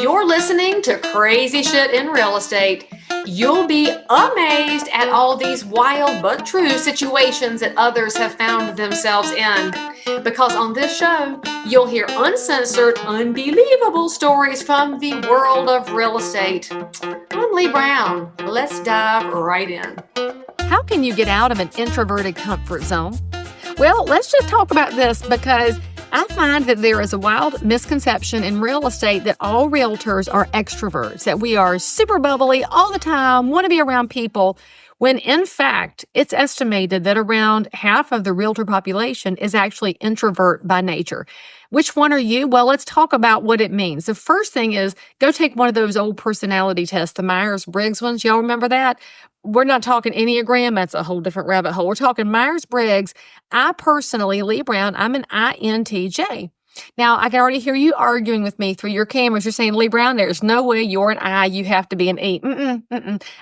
You're listening to Crazy Shit in Real Estate. You'll be amazed at all these wild but true situations that others have found themselves in. Because on this show, you'll hear uncensored, unbelievable stories from the world of real estate. I'm Leigh Brown. Let's dive right in. How can you get out of an introverted comfort zone? Well, let's just talk about this because I find that there is a wild misconception in real estate that all realtors are extroverts, that we are super bubbly all the time, want to be around people, when in fact, it's estimated that around half of the realtor population is actually introvert by nature. Which one are you? Well, let's talk about what it means. The first thing is go take one of those old personality tests, the Myers-Briggs ones. Y'all remember that? We're not talking Enneagram. That's a whole different rabbit hole. We're talking Myers-Briggs. I personally, Leigh Brown, I'm an INTJ. Now, I can already hear you arguing with me through your cameras. You're saying, Leigh Brown, there's no way you're an I. You have to be an E.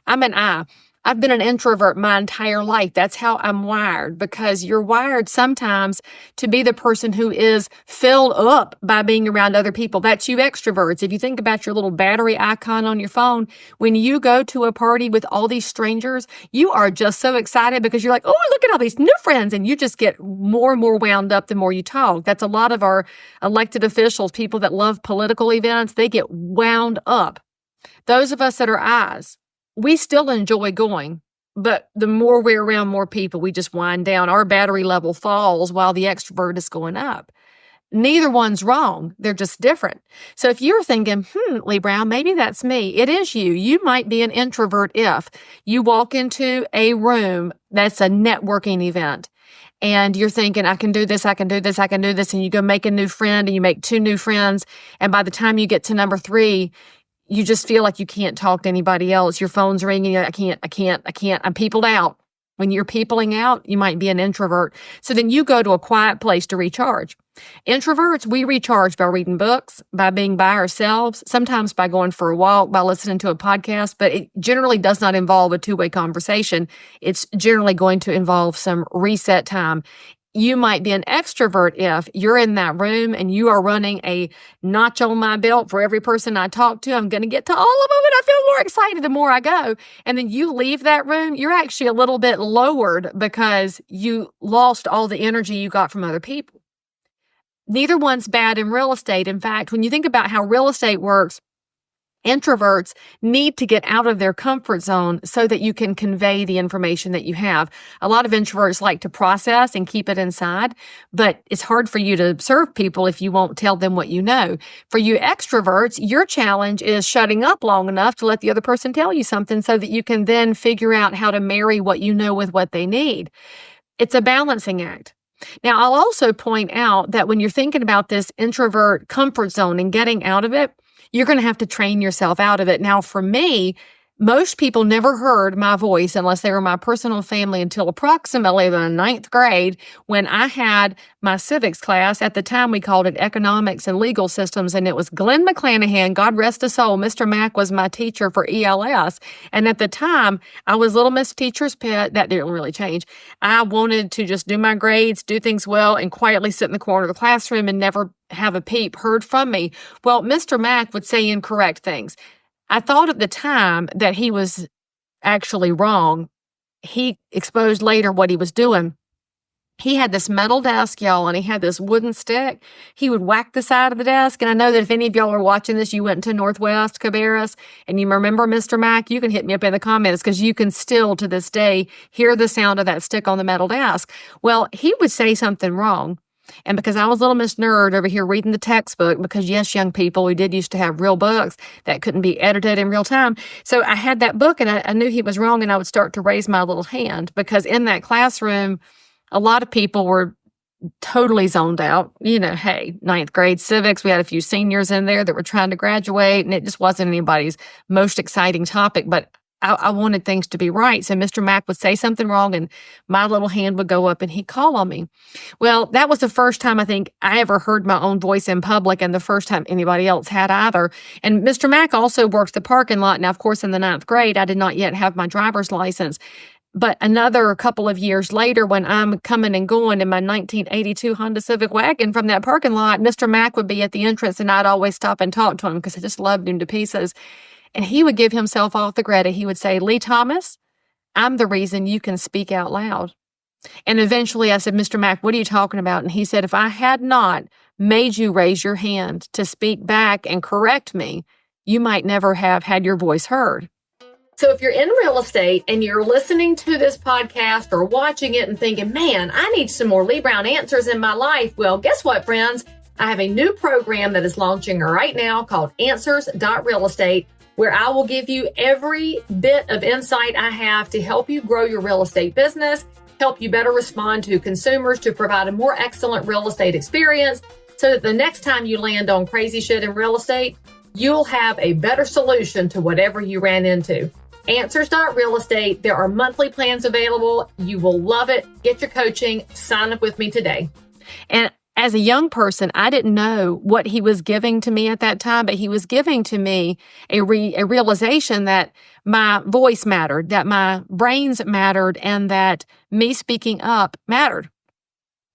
I'm an I. I've been an introvert my entire life. That's how I'm wired, because you're wired sometimes to be the person who is filled up by being around other people. That's you extroverts. If you think about your little battery icon on your phone, when you go to a party with all these strangers, you are just so excited because you're like, oh, look at all these new friends. And you just get more and more wound up the more you talk. That's a lot of our elected officials, people that love political events, they get wound up. Those of us that are I's, we still enjoy going, but the more we're around more people, we just wind down. Our battery level falls while the extrovert is going up. Neither one's wrong. They're just different. So if you're thinking, Leigh Brown, maybe that's me. It is you. You might be an introvert if you walk into a room that's a networking event and you're thinking, I can do this, I can do this, I can do this. And you go make a new friend and you make 2 new friends. And by the time you get to number 3, you just feel like you can't talk to anybody else. Your phone's ringing. I can't. I'm peopled out. When you're peopling out, you might be an introvert. So then you go to a quiet place to recharge. Introverts, we recharge by reading books, by being by ourselves, sometimes by going for a walk, by listening to a podcast, but it generally does not involve a 2-way conversation. It's generally going to involve some reset time. You might be an extrovert if you're in that room and you are running a notch on my belt for every person I talk to. I'm going to get to all of them and I feel more excited the more I go. And then you leave that room, you're actually a little bit lowered because you lost all the energy you got from other people. Neither one's bad in real estate. In fact, when you think about how real estate works, introverts need to get out of their comfort zone so that you can convey the information that you have. A lot of introverts like to process and keep it inside, but it's hard for you to serve people if you won't tell them what you know. For you extroverts, your challenge is shutting up long enough to let the other person tell you something so that you can then figure out how to marry what you know with what they need. It's a balancing act. Now, I'll also point out that when you're thinking about this introvert comfort zone and getting out of it, you're going to have to train yourself out of it. Now, for me, most people never heard my voice unless they were my personal family until approximately the 9th grade when I had my civics class. At the time, we called it economics and legal systems, and it was Glenn McClanahan, God rest his soul. Mr. Mack was my teacher for ELS. And at the time, I was Little Miss Teacher's pet. That didn't really change. I wanted to just do my grades, do things well, and quietly sit in the corner of the classroom and never have a peep heard from me. Well, Mr. Mack would say incorrect things. I thought at the time that he was actually wrong. He exposed later what he was doing. He had this metal desk, y'all, and he had this wooden stick. He would whack the side of the desk. And I know that if any of y'all are watching this, you went to Northwest Cabarrus and you remember Mr. Mack, you can hit me up in the comments because you can still to this day hear the sound of that stick on the metal desk. Well, he would say something wrong. And because I was Little Miss Nerd over here reading the textbook, because yes, young people, we did used to have real books that couldn't be edited in real time. So I had that book and I knew he was wrong and I would start to raise my little hand because in that classroom, a lot of people were totally zoned out. You know, hey, 9th grade civics, we had a few seniors in there that were trying to graduate and it just wasn't anybody's most exciting topic, but I wanted things to be right. So Mr. Mack would say something wrong and my little hand would go up and he'd call on me. Well, that was the first time I think I ever heard my own voice in public and the first time anybody else had either. And Mr. Mack also worked the parking lot. Now, of course, in the 9th grade, I did not yet have my driver's license. But another couple of years later, when I'm coming and going in my 1982 Honda Civic wagon from that parking lot, Mr. Mack would be at the entrance, and I'd always stop and talk to him because I just loved him to pieces. And he would give himself all the credit. He would say, Leigh Thomas, I'm the reason you can speak out loud. And eventually I said, Mr. Mack, what are you talking about? And he said, if I had not made you raise your hand to speak back and correct me, you might never have had your voice heard. So if you're in real estate and you're listening to this podcast or watching it and thinking, man, I need some more Leigh Brown answers in my life. Well, guess what, friends? I have a new program that is launching right now called Answers.RealEstate, where I will give you every bit of insight I have to help you grow your real estate business, help you better respond to consumers, to provide a more excellent real estate experience so that the next time you land on crazy shit in real estate, you'll have a better solution to whatever you ran into. Answers.RealEstate. There are monthly plans available. You will love it. Get your coaching. Sign up with me today. And as a young person, I didn't know what he was giving to me at that time, but he was giving to me a realization that my voice mattered, that my brains mattered, and that me speaking up mattered.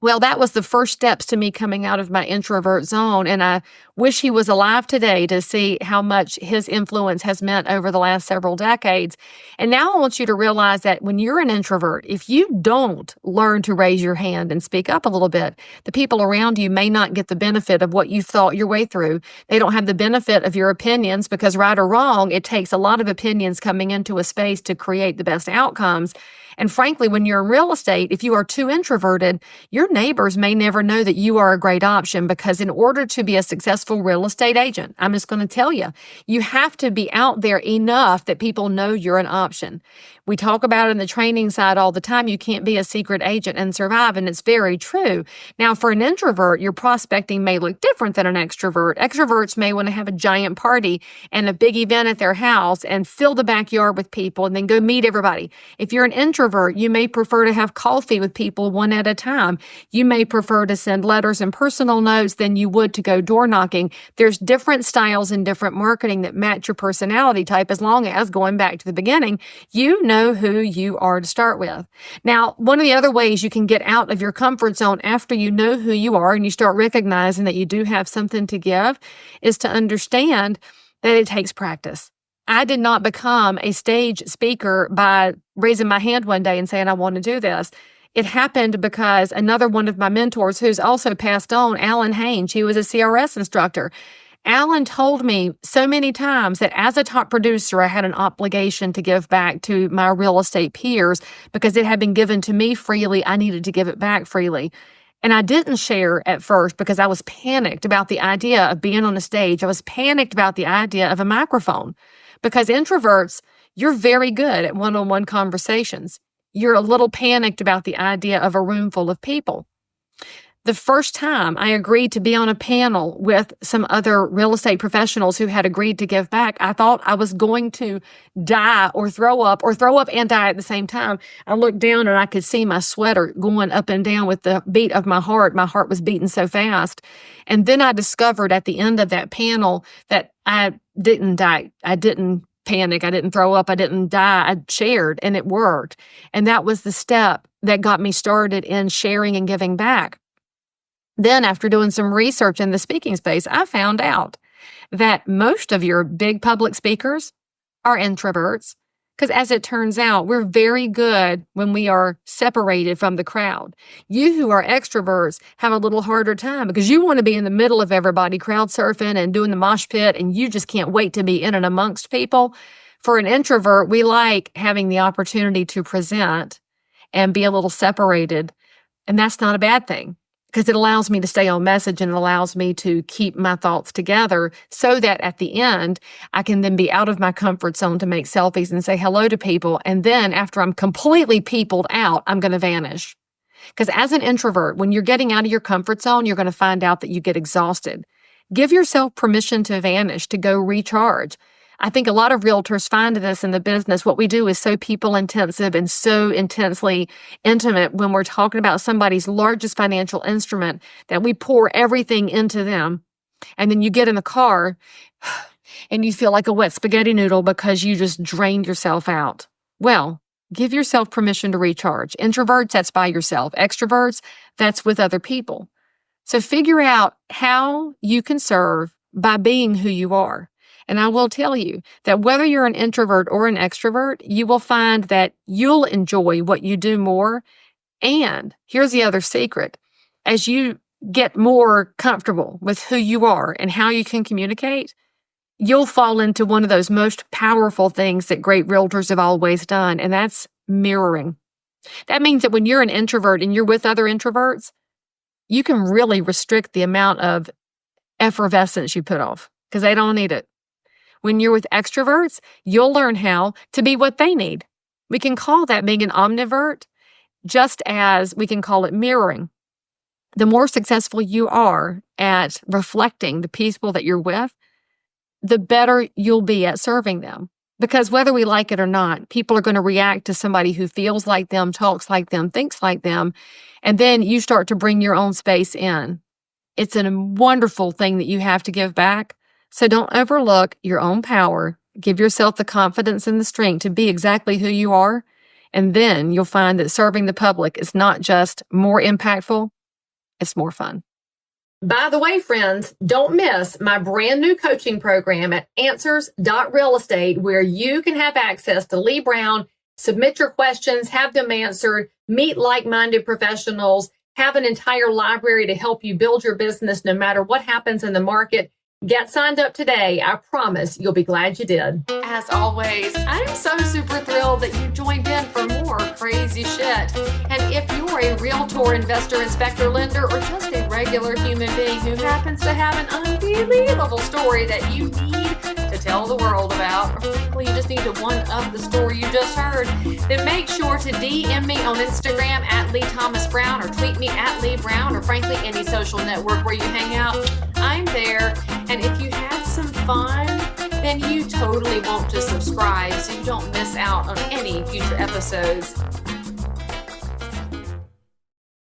Well, that was the first steps to me coming out of my introvert zone, and I wish he was alive today to see how much his influence has meant over the last several decades. And now I want you to realize that when you're an introvert, if you don't learn to raise your hand and speak up a little bit, the people around you may not get the benefit of what you thought your way through. They don't have the benefit of your opinions because, right or wrong, it takes a lot of opinions coming into a space to create the best outcomes. And frankly, when you're in real estate, if you are too introverted, your neighbors may never know that you are a great option, because in order to be a successful real estate agent, I'm just going to tell you, you have to be out there enough that people know you're an option. We talk about it in the training side all the time. You can't be a secret agent and survive, and it's very true. Now, for an introvert, your prospecting may look different than an extrovert. Extroverts may want to have a giant party and a big event at their house and fill the backyard with people and then go meet everybody. If you're an introvert, you may prefer to have coffee with people one at a time. You may prefer to send letters and personal notes than you would to go door knocking. There's different styles and different marketing that match your personality type, as long as, going back to the beginning, you know who you are to start with. Now, one of the other ways you can get out of your comfort zone after you know who you are and you start recognizing that you do have something to give is to understand that it takes practice. I did not become a stage speaker by raising my hand one day and saying, I want to do this. It happened because another one of my mentors, who's also passed on, Alan Haynes, he was a CRS instructor. Alan told me so many times that as a top producer, I had an obligation to give back to my real estate peers because it had been given to me freely. I needed to give it back freely. And I didn't share at first because I was panicked about the idea of being on a stage. I was panicked about the idea of a microphone, because introverts, you're very good at one-on-one conversations. You're a little panicked about the idea of a room full of people. The first time I agreed to be on a panel with some other real estate professionals who had agreed to give back, I thought I was going to die or throw up and die at the same time. I looked down and I could see my sweater going up and down with the beat of my heart. My heart was beating so fast. And then I discovered at the end of that panel that I didn't die. I didn't panic. I didn't throw up. I didn't die. I shared, and it worked. And that was the step that got me started in sharing and giving back. Then, after doing some research in the speaking space, I found out that most of your big public speakers are introverts, because as it turns out, we're very good when we are separated from the crowd. You who are extroverts have a little harder time because you want to be in the middle of everybody, crowd surfing and doing the mosh pit, and you just can't wait to be in and amongst people. For an introvert, we like having the opportunity to present and be a little separated, and that's not a bad thing, because it allows me to stay on message and it allows me to keep my thoughts together so that at the end, I can then be out of my comfort zone to make selfies and say hello to people. And then after I'm completely peopled out, I'm going to vanish. Because as an introvert, when you're getting out of your comfort zone, you're going to find out that you get exhausted. Give yourself permission to vanish, to go recharge. I think a lot of realtors find this in the business. What we do is so people intensive and so intensely intimate when we're talking about somebody's largest financial instrument that we pour everything into them. And then you get in the car and you feel like a wet spaghetti noodle because you just drained yourself out. Well, Give yourself permission to recharge. Introverts, that's by yourself. Extroverts, that's with other people. So figure out how you can serve by being who you are. And I will tell you that whether you're an introvert or an extrovert, you will find that you'll enjoy what you do more. And here's the other secret. As you get more comfortable with who you are and how you can communicate, you'll fall into one of those most powerful things that great realtors have always done, and that's mirroring. That means that when you're an introvert and you're with other introverts, you can really restrict the amount of effervescence you put off because they don't need it. When you're with extroverts, you'll learn how to be what they need. We can call that being an omnivert, just as we can call it mirroring. The more successful you are at reflecting the people that you're with, the better you'll be at serving them. Because whether we like it or not, people are going to react to somebody who feels like them, talks like them, thinks like them, and then you start to bring your own space in. It's a wonderful thing that you have to give back. So don't overlook your own power. Give yourself the confidence and the strength to be exactly who you are. And then you'll find that serving the public is not just more impactful, it's more fun. By the way, friends, don't miss my brand new coaching program at Answers.RealEstate, where you can have access to Leigh Brown, submit your questions, have them answered, meet like-minded professionals, have an entire library to help you build your business no matter what happens in the market. Get signed up today. I promise you'll be glad you did. As always, I'm so super thrilled that you joined in for more crazy shit. And if you're a realtor, investor, inspector, lender, or just a regular human being who happens to have an unbelievable story that you need to tell the world about, or frankly, you just need to one-up the story you just heard, then make sure to DM me on Instagram at Leigh Thomas Brown, or tweet me at Leigh Brown, or frankly, any social network where you hang out. I'm there. And if you had some fun, then you totally want to subscribe so you don't miss out on any future episodes.